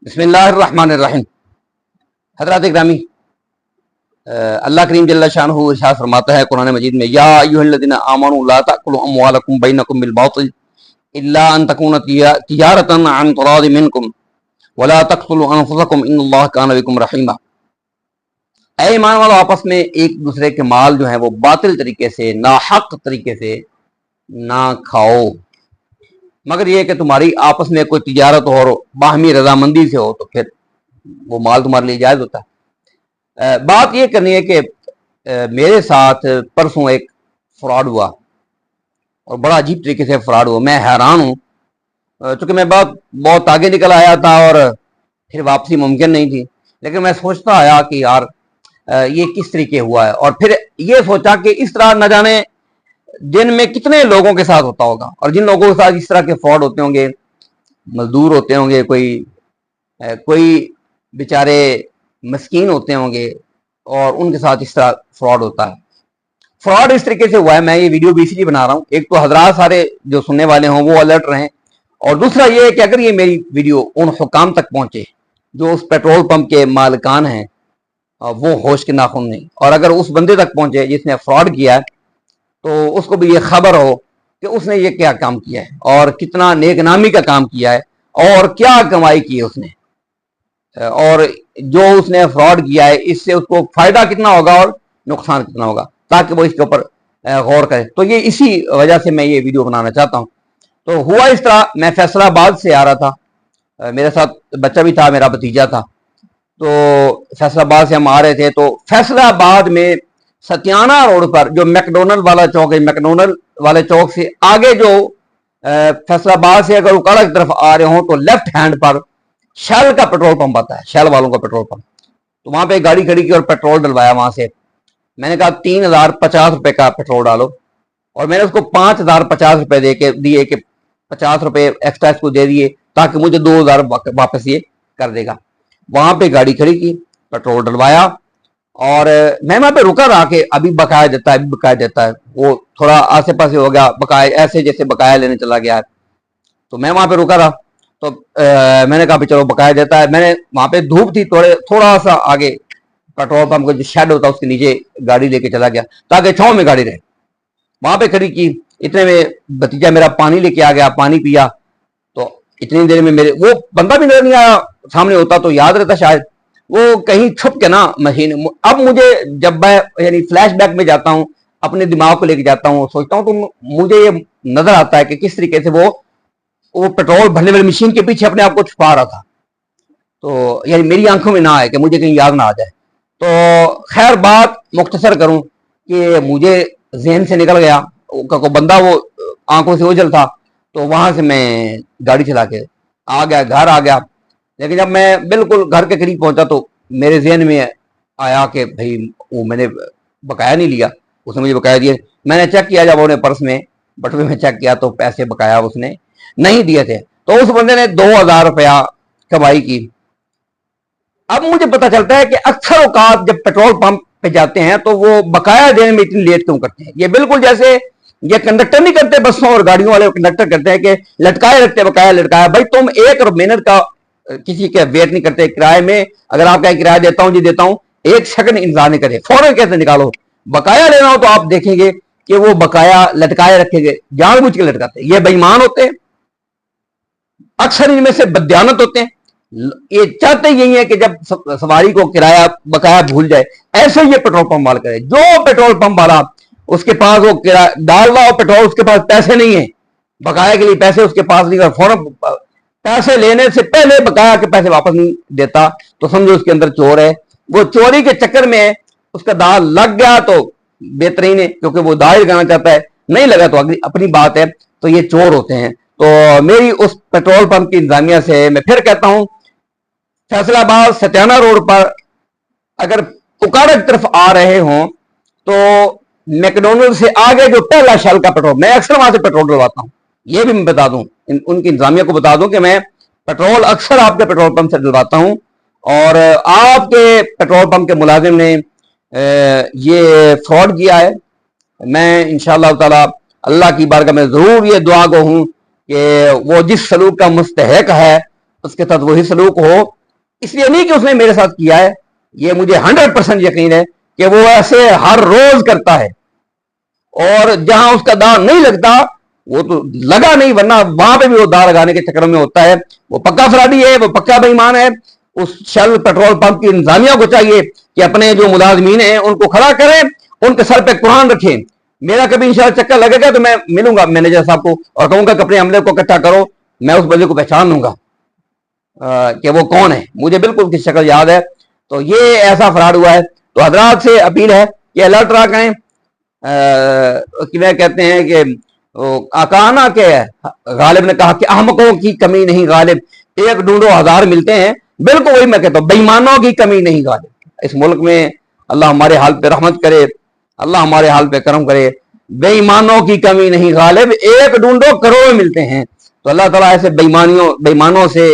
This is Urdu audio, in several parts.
بسم اللہ الرحمن الرحیم۔ حضرات اکرامی، اللہ کریم جل شانہ ارشاد فرماتا ہے قرآن مجید میں، یا ایھا الذین آمنوا لا تأکلوا اموالکم بینکم بالباطل الا ان تکون تجارۃ عن تراض منکم ولا تقتلوا انفسکم ان اللہ کان بکم رحیما۔ اے ایمان والو، آپس میں ایک دوسرے کے مال جو ہیں وہ باطل طریقے سے، ناحق طریقے سے نہ کھاؤ، مگر یہ کہ تمہاری آپس میں کوئی تجارت ہو اور باہمی رضامندی سے ہو تو پھر وہ مال تمہارے لیے جائز ہوتا ہے۔ بات یہ کرنی ہے کہ میرے ساتھ پرسوں ایک فراڈ ہوا اور بڑا عجیب طریقے سے فراڈ ہوا۔ میں حیران ہوں، چونکہ میں بہت آگے نکل آیا تھا اور پھر واپسی ممکن نہیں تھی، لیکن میں سوچتا آیا کہ یار یہ کس طریقے ہوا ہے، اور پھر یہ سوچا کہ اس طرح نہ جانے دن میں کتنے لوگوں کے ساتھ ہوتا ہوگا، اور جن لوگوں کے ساتھ اس طرح کے فراڈ ہوتے ہوں گے، مزدور ہوتے ہوں گے، کوئی بیچارے مسکین ہوتے ہوں گے، اور ان کے ساتھ اس طرح فراڈ ہوتا ہے۔ فراڈ اس طریقے سے ہوا ہے، میں یہ ویڈیو بھی اس لیے بنا رہا ہوں، ایک تو حضرات سارے جو سننے والے ہوں وہ الرٹ رہیں، اور دوسرا یہ ہے کہ اگر یہ میری ویڈیو ان حکام تک پہنچے جو اس پیٹرول پمپ کے مالکان ہیں، وہ ہوش کے ناخن نہیں، اور اگر اس بندے تک پہنچے جس نے فراڈ کیا ہے تو اس کو بھی یہ خبر ہو کہ اس نے یہ کیا کام کیا ہے اور کتنا نیک نامی کا کام کیا ہے اور کیا کمائی کی ہے اس نے، اور جو اس نے فراڈ کیا ہے اس سے اس کو فائدہ کتنا ہوگا اور نقصان کتنا ہوگا، تاکہ وہ اس کے اوپر غور کرے۔ تو یہ اسی وجہ سے میں یہ ویڈیو بنانا چاہتا ہوں۔ تو ہوا اس طرح، میں فیصل آباد سے آ رہا تھا، میرے ساتھ بچہ بھی تھا، میرا بھتیجا تھا، تو فیصل آباد سے ہم آ رہے تھے، تو فیصل آباد میں ستیانہ روڈ پر جو میکڈونلڈ والا چوک ہے، میکڈونلڈ والے چوک سے آگے جو فیصل آباد سے اگر اکاڑا کی طرف آ رہے ہوں تو لیفٹ ہینڈ پر شیل کا پیٹرول پمپ آتا ہے، شیل والوں کا پیٹرول پمپ۔ تو وہاں پہ گاڑی کھڑی کی اور پیٹرول ڈلوایا وہاں سے۔ میں نے کہا 3050 روپے کا پیٹرول ڈالو، اور میں نے اس کو 5050 روپے دے کے دیے کہ 50 روپے ایکسٹرا اس کو دے دیے تاکہ مجھے 2000 واپس یہ کر دے گا۔ وہاں پہ گاڑی کھڑی کی، پیٹرول ڈلوایا، اور میں وہاں پہ رکا رہا کہ ابھی بقایا دیتا ہے، ابھی بقایا دیتا ہے۔ وہ تھوڑا آسے پاسے ہو گیا، بقایا ایسے جیسے بقایا لینے چلا گیا ہے، تو میں وہاں پہ رکا رہا۔ تو میں نے کہا چلو بقایا دیتا ہے۔ میں نے وہاں پہ دھوپ تھی، تھوڑا سا آگے پیٹرول پمپ کا جو شیڈ ہوتا ہے اس کے نیچے گاڑی لے کے چلا گیا تاکہ چھاؤں میں گاڑی رہے۔ وہاں پہ کھڑی کی، اتنے میں بھتیجا میرا پانی لے کے آ گیا، پانی پیا، تو اتنی دیر میں میرے وہ بندہ بھی نظر نہیں آیا، سامنے ہوتا تو یاد رہتا شاید، وہ کہیں چھپ کے نا مشین۔ اب مجھے جب میں یعنی فلیش بیک میں جاتا ہوں، اپنے دماغ کو لے کے جاتا ہوں، سوچتا ہوں، تو مجھے یہ نظر آتا ہے کہ کس طریقے سے وہ پیٹرول بھرنے والی مشین کے پیچھے اپنے آپ کو چھپا رہا تھا، تو یعنی میری آنکھوں میں نہ آئے کہ مجھے کہیں یاد نہ آ جائے۔ تو خیر بات مختصر کروں کہ مجھے ذہن سے نکل گیا، کوئی بندہ وہ آنکھوں سے اوجھل تھا، تو وہاں سے میں گاڑی چلا کے آ گیا، گھر آ گیا۔ لیکن جب میں بالکل گھر کے قریب پہنچا تو میرے ذہن میں آیا کہ بھائی وہ میں نے بقایا نہیں لیا، اس نے مجھے بقایا دیے۔ میں نے چیک کیا، جب انہیں پرس میں بٹوے میں چیک کیا تو پیسے بقایا اس نے نہیں دیے تھے، تو اس بندے نے 2000 روپیہ کمائی کی۔ اب مجھے پتا چلتا ہے کہ اکثر اوقات جب پیٹرول پمپ پہ جاتے ہیں تو وہ بقایا دینے میں اتنی لیٹ کیوں کرتے ہیں؟ یہ بالکل جیسے یہ کنڈکٹر نہیں کرتے، بسوں اور گاڑیوں والے کنڈکٹر کرتے ہیں کہ لٹکائے رکھتے بقایا لٹکایا۔ بھائی تم ایک منٹ کا کسی کے ویٹ نہیں کرتے کرائے میں، اگر آپ کا کرایہ دیتا ہوں جی دیتا ہوں، 1 سیکنڈ انتظار نہیں کرے، فوراً کیسے نکالو۔ بقایا لینا ہو تو آپ دیکھیں گے کہ وہ بقایا لٹکائے رکھے گے، جان بوجھ کے لٹکاتے ہیں۔ یہ بے ایمان ہوتے ہیں، اکثر ان میں سے بددیانت ہوتے ہیں، یہ چاہتے یہی ہے کہ جب سواری کو کرایہ بقایا بھول جائے۔ ایسے یہ پیٹرول پمپ والا کرے، جو پیٹرول پمپ والا اس کے پاس وہ ڈال رہا ہو پیٹرول، اس کے پاس پیسے نہیں ہیں بقایا کے لیے، پیسے اس کے پاس نہیں، فوراً پیسے لینے سے پہلے بقایا کے پیسے واپس نہیں دیتا تو سمجھو اس کے اندر چور ہے۔ وہ چوری کے چکر میں اس کا داغ لگ گیا تو بہترین ہے، کیونکہ وہ داغ لگانا چاہتا ہے، نہیں لگا تو اپنی بات ہے۔ تو یہ چور ہوتے ہیں۔ تو میری اس پیٹرول پمپ کی انتظامیہ سے میں پھر کہتا ہوں، فیصل آباد ستیانہ روڈ پر اگر اکاڑا کی طرف آ رہے ہوں تو میکڈونلڈ سے آگے جو پہلا شیل کا پیٹرول، میں اکثر وہاں سے پیٹرول ڈلواتا ہوں، یہ بھی میں بتا دوں، ان کی انتظامیہ کو بتا دوں کہ میں پیٹرول اکثر آپ کے پیٹرول پمپ سے ڈلواتا ہوں، اور آپ کے پیٹرول پمپ کے ملازم نے یہ فراڈ کیا ہے۔ میں انشاءاللہ تعالی اللہ کی بارگاہ میں ضرور یہ دعا گو ہوں کہ وہ جس سلوک کا مستحق ہے اس کے ساتھ وہی سلوک ہو، اس لیے نہیں کہ اس نے میرے ساتھ کیا ہے، یہ مجھے 100% یقین ہے کہ وہ ایسے ہر روز کرتا ہے، اور جہاں اس کا داغ نہیں لگتا وہ تو لگا نہیں، ورنہ وہاں پہ بھی وہ داغ لگانے کے چکر میں ہوتا ہے۔ وہ پکا فراڈی ہے، وہ پکا بے ایمان ہے۔ اس شل پیٹرول پمپ کی انتظامیہ کو چاہیے کہ اپنے جو ملازمین ہیں ان کو کھڑا کریں، ان کے سر پہ قرآن رکھیں۔ میرا کبھی انشاءاللہ چکر لگے گا تو میں ملوں گا مینیجر صاحب کو اور کہوں گا کہ اپنے عملے کو اکٹھا کرو، میں اس بندے کو پہچان لوں گا کہ وہ کون ہے، مجھے بالکل کس شکل یاد ہے۔ تو یہ ایسا فراڈ ہوا ہے۔ تو حضرات سے اپیل ہے کہ الرٹ رہا کریں، کہتے ہیں کہ کہنا کہ غالب نے کہا کہ احمقوں کی کمی نہیں غالب، ایک ڈھونڈو ہزار ملتے ہیں، بالکل وہی میں کہتا ہوں، بے ایمانوں کی کمی نہیں غالب۔ اس ملک میں اللہ ہمارے حال پہ رحمت کرے، اللہ ہمارے حال پہ کرم کرے۔ بے ایمانوں کی کمی نہیں غالب، ایک ڈھونڈو کروڑ ملتے ہیں۔ تو اللہ تعالیٰ ایسے بے ایمانوں سے،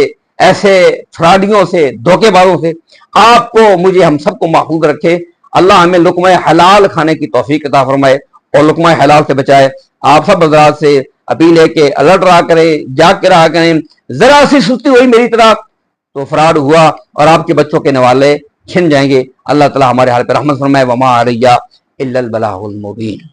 ایسے فراڈیوں سے، دھوکے بازوں سے آپ کو، مجھے، ہم سب کو محفوظ رکھے۔ اللہ ہمیں لقمہ حلال کھانے کی توفیق عطا فرمائے اور لقمہ حلال سے بچائے۔ آپ سب حضرات سے اپیل ہے کہ الرٹ رہا کریں، جاگ کے رہا کریں۔ ذرا سی سستی ہوئی میری طرح تو فراڈ ہوا اور آپ کے بچوں کے نوالے چھن جائیں گے۔ اللہ تعالیٰ ہمارے حال پہ رحمت فرمائے۔ وما علیہ الا البلاغ المبین۔